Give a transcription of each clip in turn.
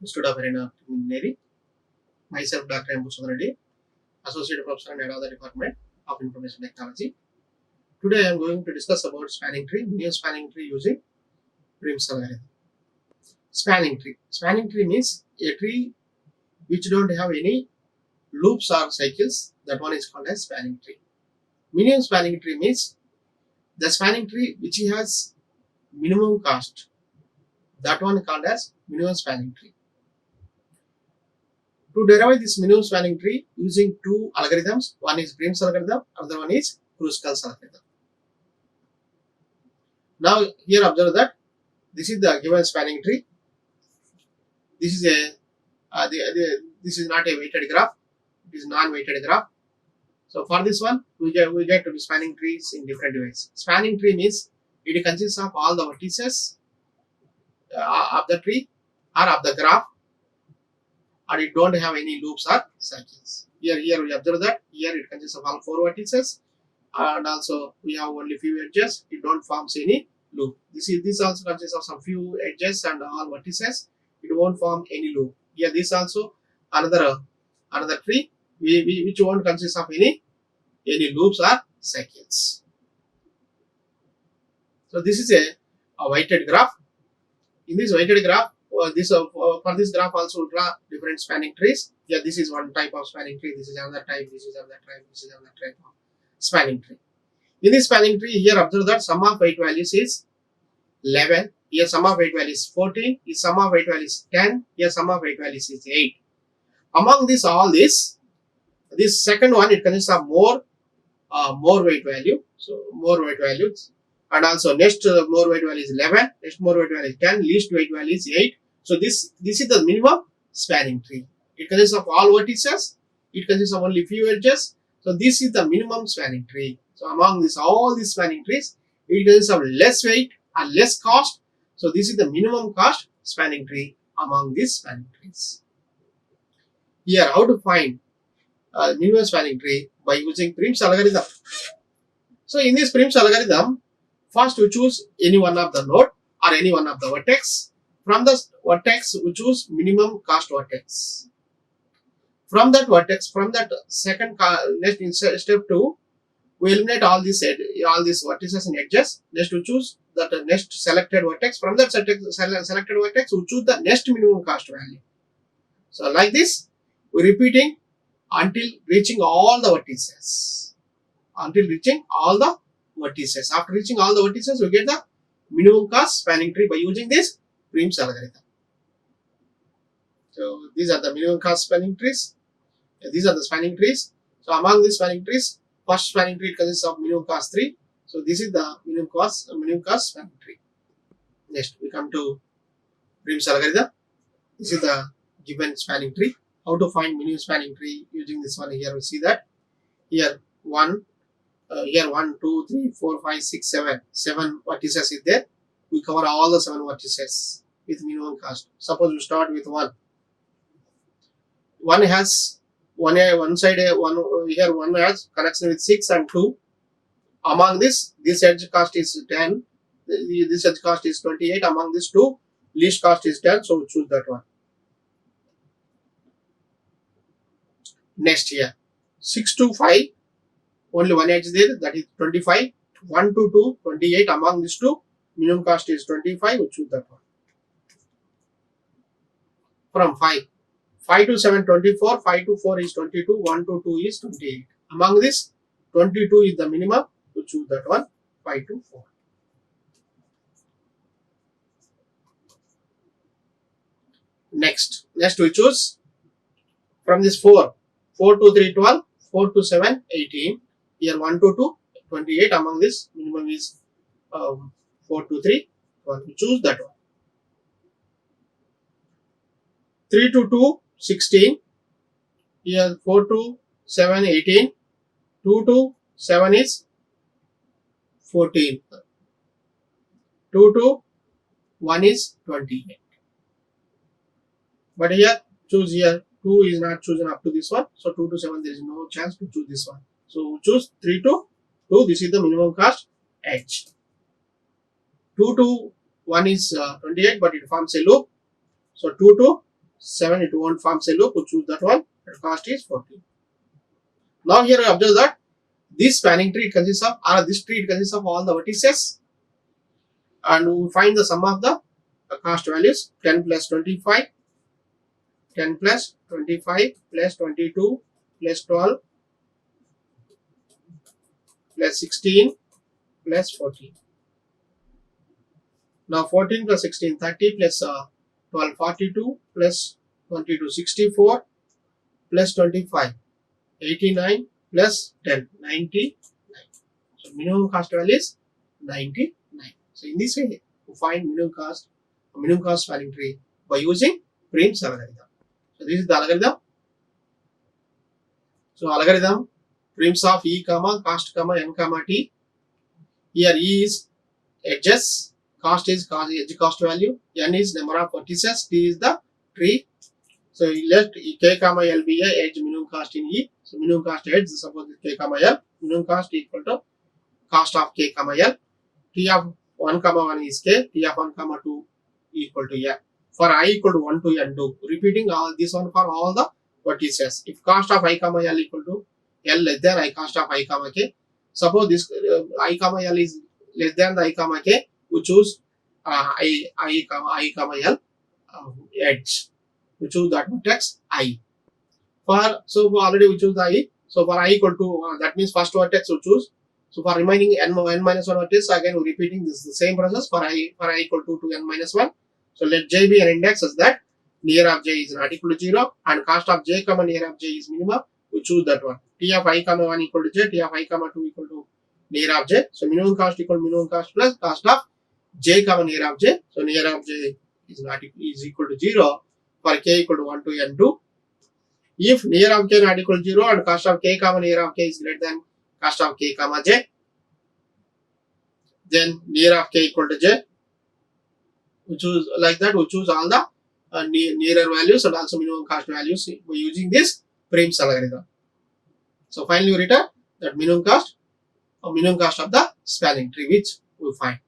Institute of Marine Engineering. Myself, Dr. M. Reddy, Associate Professor and Head of the Department of Information Technology. Today I am going to discuss about spanning tree, Minion spanning tree using Prim's algorithm. Spanning tree. Spanning tree means a tree which don't have any loops or cycles. That one is called as spanning tree. Minion spanning tree means the spanning tree which has minimum cost. That one is called as minimum spanning tree. To derive this minimum spanning tree using two algorithms, one is Prim's algorithm, another one is Kruskal's algorithm. Now here observe that this is the given spanning tree. This is this is not a weighted graph. It is non-weighted graph. So for this one, we get to be spanning trees in different ways. Spanning tree means it consists of all the vertices of the tree or of the graph, and it don't have any loops or cycles. Here we observe that here it consists of all 4 vertices, and also we have only few edges. It don't forms any loop. This also consists of some few edges and all vertices. It won't form any loop. Here this also another tree which won't consist of any loops or cycles. So this is a weighted graph. In this weighted graph, for this graph also draw different spanning trees. Here this is one type of spanning tree. This is another type. This is another type. This is another type of spanning tree. In this spanning tree, here observe that sum of weight values is 11. Here sum of weight value is 14. Here sum of weight value is 10. Here sum of weight values is 8. Among this this second one, it consists of more weight value. So more weight values, and also next more weight value is 11. Next more weight value is 10. Least weight value is 8. So this is the minimum spanning tree. It consists of all vertices. It consists of only few edges. So this is the minimum spanning tree. So among all these spanning trees, it consists of less weight and less cost. So this is the minimum cost spanning tree among these spanning trees. Here, how to find minimum spanning tree by using Prim's algorithm. So in this Prim's algorithm, first we choose any one of the node or any one of the vertex. From the vertex, we choose minimum cost vertex. From that vertex, from that second next in step 2, we eliminate all these vertices and edges. Next we choose that next selected vertex. From that selected vertex, we choose the next minimum cost value. So like this, we repeating until reaching all the vertices. After reaching all the vertices, we get the minimum cost spanning tree by using this Prim's algorithm. So these are the minimum cost spanning trees. These are the spanning trees. So among these spanning trees, first spanning tree consists of minimum cost 3. So this is the minimum cost spanning tree. Next we come to Prim's algorithm. This is the given spanning tree. How to find minimum spanning tree using this one? Here we see that here 1, 2, 3, 4, 5, 6, 7 vertices is there. We cover all the 7 vertices with minimum cost. Suppose we start with 1. One has one side, one has connection with 6 and 2. Among this edge cost is 10. This edge cost is 28. Among these 2, least cost is 10. So we choose that one. Next here 6 to 5, only one edge there, that is 25. 1 to 2, 28. Among these 2, minimum cost is 25. We choose that one. From 5 to 7, 24. 5 to 4 is 22. 1 to 2 is 28. Among this, 22 is the minimum. We choose that one. 5 to 4. Next we choose from this 4 to 3, 12. 4 to 7, 18. Here 1 to 2, 28. Among this, minimum is 4 to 3, 12. We choose that one. 3 to 2, 16. Here 4 to 7, 18. 2 to 7 is 14. 2 to 1 is 28. But here, choose here. 2 is not chosen up to this one. So 2 to 7, there is no chance to choose this one. So choose 3 to 2. This is the minimum cost edge. 2 to 1 is 28, but it forms a loop. So 2 to 7, it won't form a loop. We choose that one. The cost is 14. Now here observe that this spanning tree consists of, or this tree consists of all the vertices, and we find the sum of the cost values. 10 plus 25, 10 plus 25 plus 22 plus 12 plus 16 plus 14. Now 14 plus 16, 30 plus 12, 42 plus 22, 64 plus 25, 89 plus 10, 99. So minimum cost value is 99. So in this way, we find minimum cost spanning tree by using Prim's algorithm. So this is the algorithm. So algorithm Prims of E, cost, n, t. Here E is edges, cost is edge cost value, n is number of vertices, t is the tree. So let k, l be a edge minimum cost in E. So minimum cost edge, suppose k, l, minimum cost equal to cost of k, l. T of 1, 1 is k, t of 1, 2 equal to n. For I equal to 1 to n, do repeating all this one for all the vertices. If cost of I, l equal to l less than I cost of I, k. Suppose this I, l is less than the I, k. We choose I, l edge. We choose that vertex I. So already we choose the I. So for I equal to that means first vertex we choose. So for remaining n minus 1 vertex, again we repeating this the same process for I equal to n minus 1. So let j be an index such that near of j is not equal to 0 and cost of j, near of j is minimum. We choose that one. T of I, 1 equal to j, T of I, 2 equal to near of j. So minimum cost equal to minimum cost plus cost of j, near of j. So near of j is equal to 0 for k equal to 1 to n2. If near of k not equal to 0 and cost of k, near of k is greater than cost of k, j, then near of k equal to j. We choose like that. We choose all the nearer values and also minimum cost values by using this Prim's algorithm. So finally, we return that minimum cost of the spanning tree, which we find.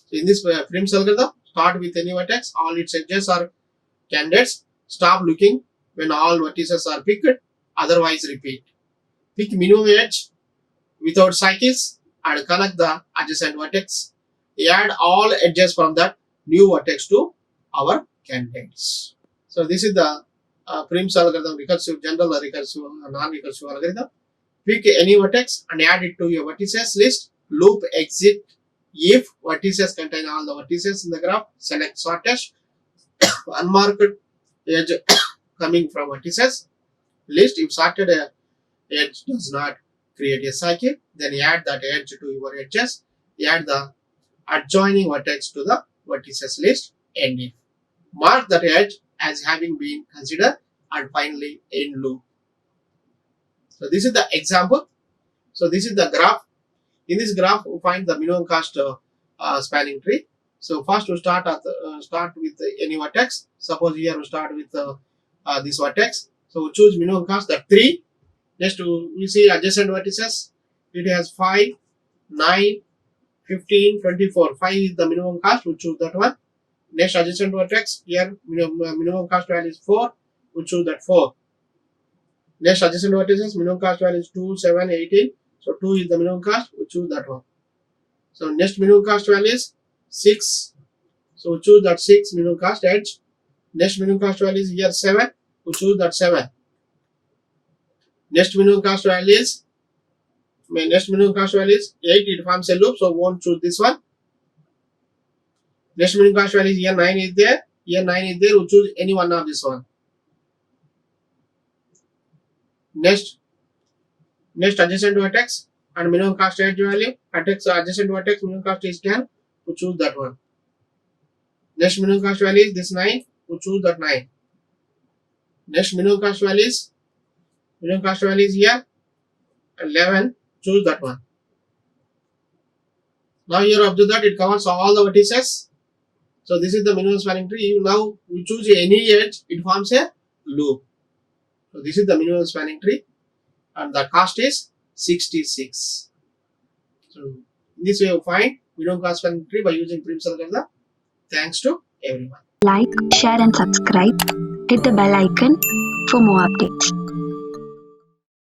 So in this Prim's algorithm, start with any vertex, all its edges are candidates. Stop looking when all vertices are picked, otherwise repeat. Pick minimum edge without cycles and connect the adjacent vertex. Add all edges from that new vertex to our candidates. So this is the Prim's algorithm, recursive, general recursive, non-recursive algorithm. Pick any vertex and add it to your vertices list. Loop exit if vertices contain all the vertices in the graph. Select shortest unmarked edge coming from vertices list. If sorted edge does not create a cycle, then add that edge to your edges. Add the adjoining vertex to the vertices list. End if. Mark that edge as having been considered and finally end loop. So this is the example. So this is the graph. In this graph, we find the minimum cost spanning tree. So first we start with any vertex. Suppose here we start with this vertex. So we choose minimum cost that 3. Next we see adjacent vertices. It has 5, 9, 15, 24. 5 is the minimum cost. We choose that one. Next adjacent vertex, here minimum cost value is 4. We choose that 4. Next adjacent vertices, minimum cost value is 2, 7, 18. So 2 is the minimum cost. We choose that one. So next minimum cost value is 6. So we choose that 6 minimum cost edge. Next minimum cost value is here 7. We choose that 7. Next minimum cost value is 8. It forms a loop, so we won't choose this one. Next minimum cost value is here 9 is there. Here 9 is there. We choose any one of this one. Next adjacent vertex and minimum cost edge value. Adjacent vertex minimum cost is 10. We choose that one. Next minimum cost value is this 9. We choose that 9. Next minimum cost value is here 11. Choose that one. Now here observe that it covers all the vertices. So this is the minimum spanning tree. Now we choose any edge, it forms a loop. So this is the minimum spanning tree and the cost is 66. So in this way you find minimum cost spanning tree by using Prim's algorithm. Thanks to everyone. Like, share and subscribe. Hit the bell icon for more updates.